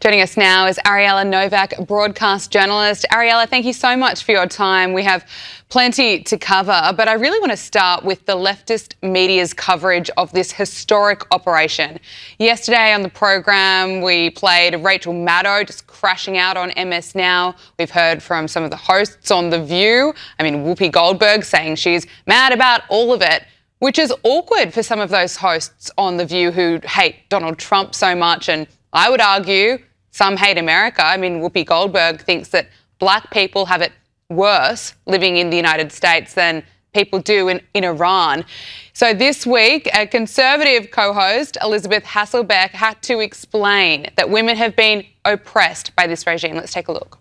Joining us now is Ariella Novak, broadcast journalist. Ariella, thank you so much for your time. We have plenty to cover, but I really want to start with the leftist media's coverage of this historic operation. Yesterday on the program, we played Rachel Maddow just crashing out on MS Now. We've heard from some of the hosts on The View. Whoopi Goldberg saying she's mad about all of it, which is awkward for some of those hosts on The View who hate Donald Trump so much, and I would argue some hate America. Whoopi Goldberg thinks that black people have it worse living in the United States than people do in Iran. So this week, a Conservative co-host, Elizabeth Hasselbeck, had to explain that women have been oppressed by this regime. Let's take a look.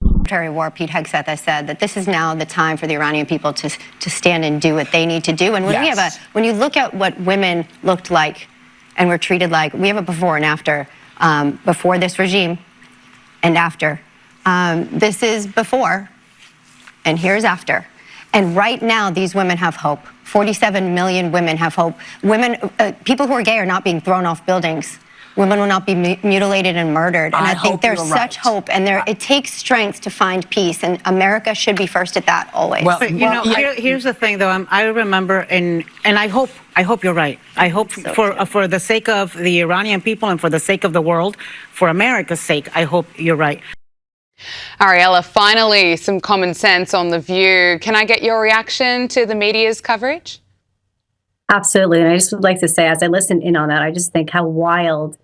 Secretary of War Pete Hegseth has said that this is now the time for the Iranian people to stand and do what they need to do. And when when you look at what women looked like and were treated like, we have a before and after. Before this regime and after. This is before, and here's after. And right now, these women have hope. 47 million women have hope. People who are gay are not being thrown off buildings. Women will not be mutilated and murdered. And I think there's such hope, and it takes strength to find peace, and America should be first at that always. Well, here's the thing, though. I remember, and I hope you're right. I hope for the sake of the Iranian people and for the sake of the world, for America's sake, I hope you're right. Ariella, finally, some common sense on The View. Can I get your reaction to the media's coverage? Absolutely. And I just would like to say, as I listen in on that, I just think how wild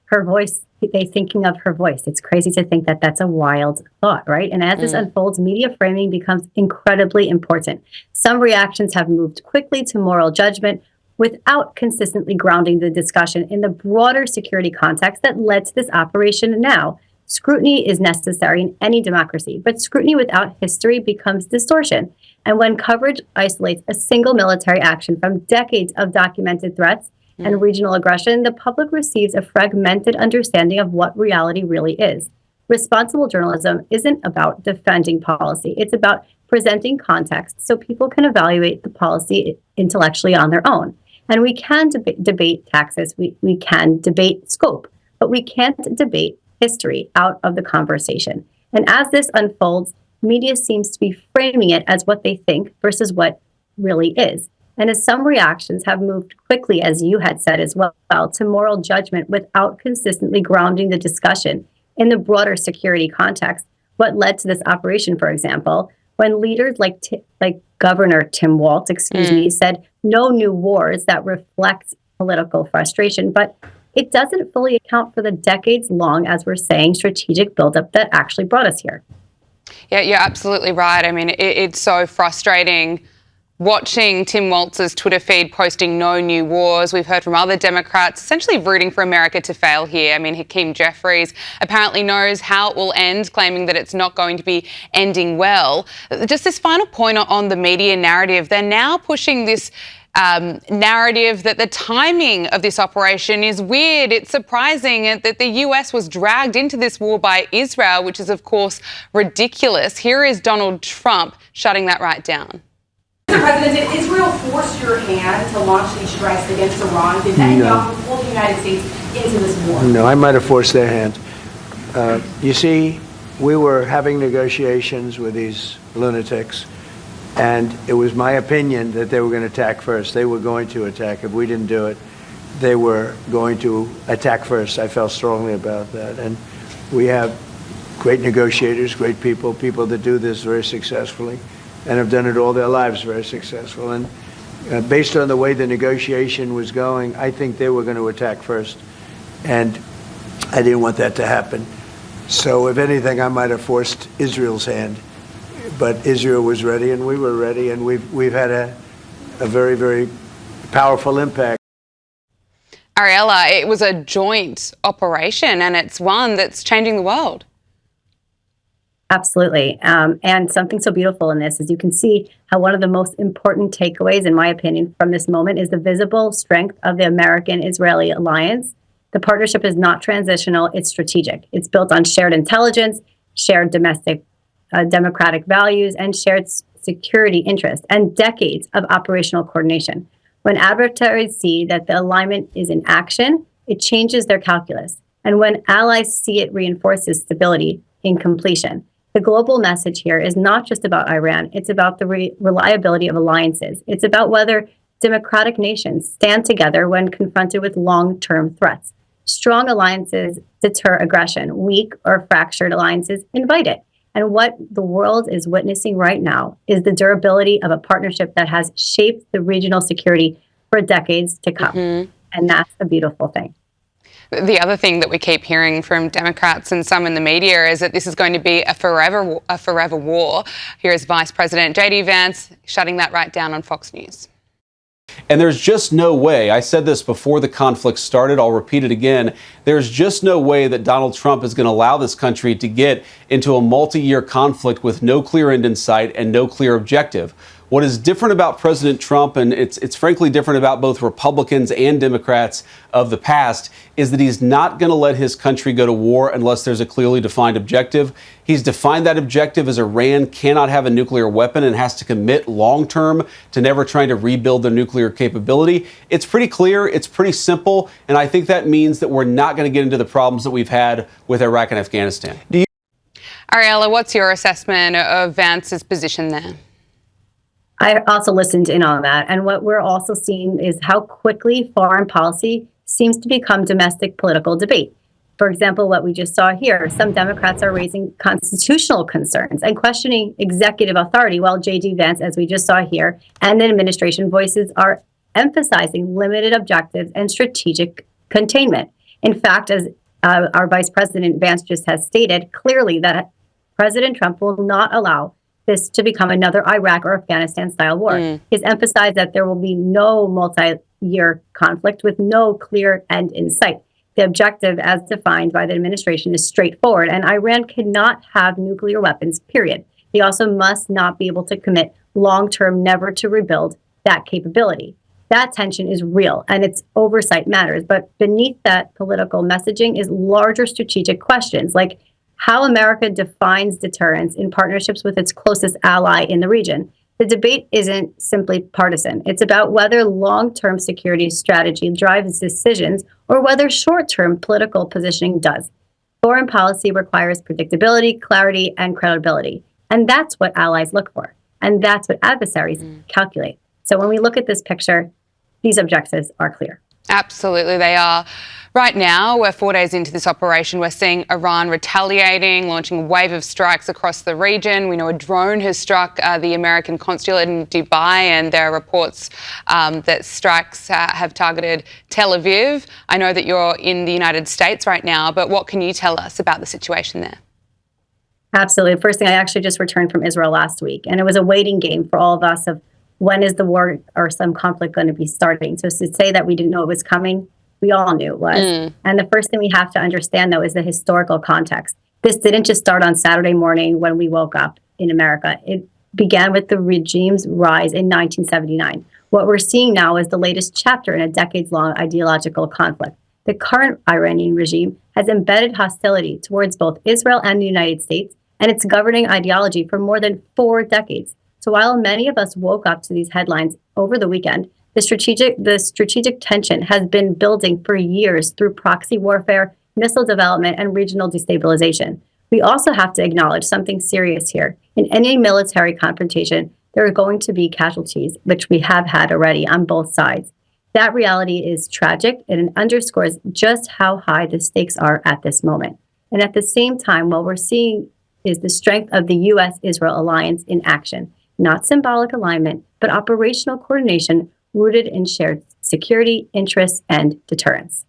her voice, they thinking of her voice. It's crazy to think that that's a wild thought, right? And as this unfolds, media framing becomes incredibly important. Some reactions have moved quickly to moral judgment without consistently grounding the discussion in the broader security context that led to this operation. Now, scrutiny is necessary in any democracy, but scrutiny without history becomes distortion. And when coverage isolates a single military action from decades of documented threats and regional aggression, the public receives a fragmented understanding of what reality really is. Responsible journalism isn't about defending policy. It's about presenting context so people can evaluate the policy intellectually on their own. And we can debate taxes, we can debate scope, but we can't debate history out of the conversation. And as this unfolds, media seems to be framing it as what they think versus what really is. And as some reactions have moved quickly, as you had said as well, to moral judgment without consistently grounding the discussion in the broader security context, what led to this operation, for example, when leaders like Governor Tim Walz, said no new wars, that reflects political frustration, but it doesn't fully account for the decades-long, as we're saying, strategic buildup that actually brought us here. Yeah, you're absolutely right. It's so frustrating watching Tim Walz's Twitter feed posting no new wars. We've heard from other Democrats essentially rooting for America to fail here. Hakeem Jeffries apparently knows how it will end, claiming that it's not going to be ending well. Just this final point on the media narrative, they're now pushing this narrative that the timing of this operation is weird. It's surprising that the US was dragged into this war by Israel, which is, of course, ridiculous. Here is Donald Trump shutting that right down. Mr. President, did Israel force your hand to launch these strikes against Iran? Did Netanyahu pull the United States into this war? No, I might have forced their hand. You see, we were having negotiations with these lunatics, and it was my opinion that they were going to attack first. They were going to attack. If we didn't do it, they were going to attack first. I felt strongly about that. And we have great negotiators, great people that do this very successfully and have done it all their lives very successful. And based on the way the negotiation was going, I think they were going to attack first. And I didn't want that to happen. So if anything, I might have forced Israel's hand. But Israel was ready, and we were ready, and we've had a very, very powerful impact. Ariella, it was a joint operation, and it's one that's changing the world. Absolutely. And something so beautiful in this is you can see how one of the most important takeaways, in my opinion, from this moment is the visible strength of the American-Israeli alliance. The partnership is not transitional, it's strategic. It's built on shared intelligence, shared domestic democratic values, and shared security interests, and decades of operational coordination. When adversaries see that the alignment is in action, it changes their calculus. And when allies see it, reinforces stability in completion. The global message here is not just about Iran. It's about the reliability of alliances. It's about whether democratic nations stand together when confronted with long-term threats. Strong alliances deter aggression. Weak or fractured alliances invite it. And what the world is witnessing right now is the durability of a partnership that has shaped the regional security for decades to come. And that's a beautiful thing. The other thing that we keep hearing from Democrats and some in the media is that this is going to be a forever war. Here is Vice President J.D. Vance shutting that right down on Fox News. And there's just no way, I said this before the conflict started, I'll repeat it again, there's just no way that Donald Trump is going to allow this country to get into a multi-year conflict with no clear end in sight and no clear objective. What is different about President Trump, and it's frankly different about both Republicans and Democrats of the past, is that he's not going to let his country go to war unless there's a clearly defined objective. He's defined that objective as Iran cannot have a nuclear weapon and has to commit long term to never trying to rebuild their nuclear capability. It's pretty clear, it's pretty simple, and I think that means that we're not going to get into the problems that we've had with Iraq and Afghanistan. Ariella, what's your assessment of Vance's position there? I also listened in on that. And what we're also seeing is how quickly foreign policy seems to become domestic political debate. For example, what we just saw here, some Democrats are raising constitutional concerns and questioning executive authority, while J.D. Vance, as we just saw here, and the administration voices are emphasizing limited objectives and strategic containment. In fact, as our Vice President Vance just has stated clearly, that President Trump will not allow this to become another Iraq or Afghanistan-style war. He's emphasized that there will be no multi-year conflict with no clear end in sight. The objective, as defined by the administration, is straightforward, and Iran cannot have nuclear weapons, period. They also must not be able to commit long-term never to rebuild that capability. That tension is real, and its oversight matters. But beneath that political messaging is larger strategic questions, like how America defines deterrence in partnerships with its closest ally in the region. The debate isn't simply partisan. It's about whether long-term security strategy drives decisions or whether short-term political positioning does. Foreign policy requires predictability, clarity, and credibility. And that's what allies look for. And that's what adversaries calculate. So when we look at this picture, these objectives are clear. Absolutely, they are. Right now, we're 4 days into this operation. We're seeing Iran retaliating, launching a wave of strikes across the region. We know a drone has struck the American consulate in Dubai, and there are reports that strikes have targeted Tel Aviv. I know that you're in the United States right now, but what can you tell us about the situation there? Absolutely. First thing, I actually just returned from Israel last week, and it was a waiting game for all of us of when is the war or some conflict going to be starting. So to say that we didn't know it was coming, we all knew it was. And the first thing we have to understand, though, is the historical context. This didn't just start on Saturday morning when we woke up in America. It began with the regime's rise in 1979. What we're seeing now is the latest chapter in a decades-long ideological conflict. The current Iranian regime has embedded hostility towards both Israel and the United States and its governing ideology for more than 4 decades. So while many of us woke up to these headlines over the weekend, the strategic tension has been building for years through proxy warfare, missile development, and regional destabilization. We also have to acknowledge something serious here. In any military confrontation, there are going to be casualties, which we have had already on both sides. That reality is tragic, and it underscores just how high the stakes are at this moment. And at the same time, what we're seeing is the strength of the U.S. Israel alliance in action. Not symbolic alignment, but operational coordination rooted in shared security, interests, and deterrence.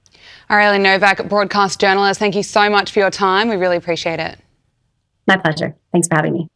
Ariella Novak, broadcast journalist, thank you so much for your time. We really appreciate it. My pleasure. Thanks for having me.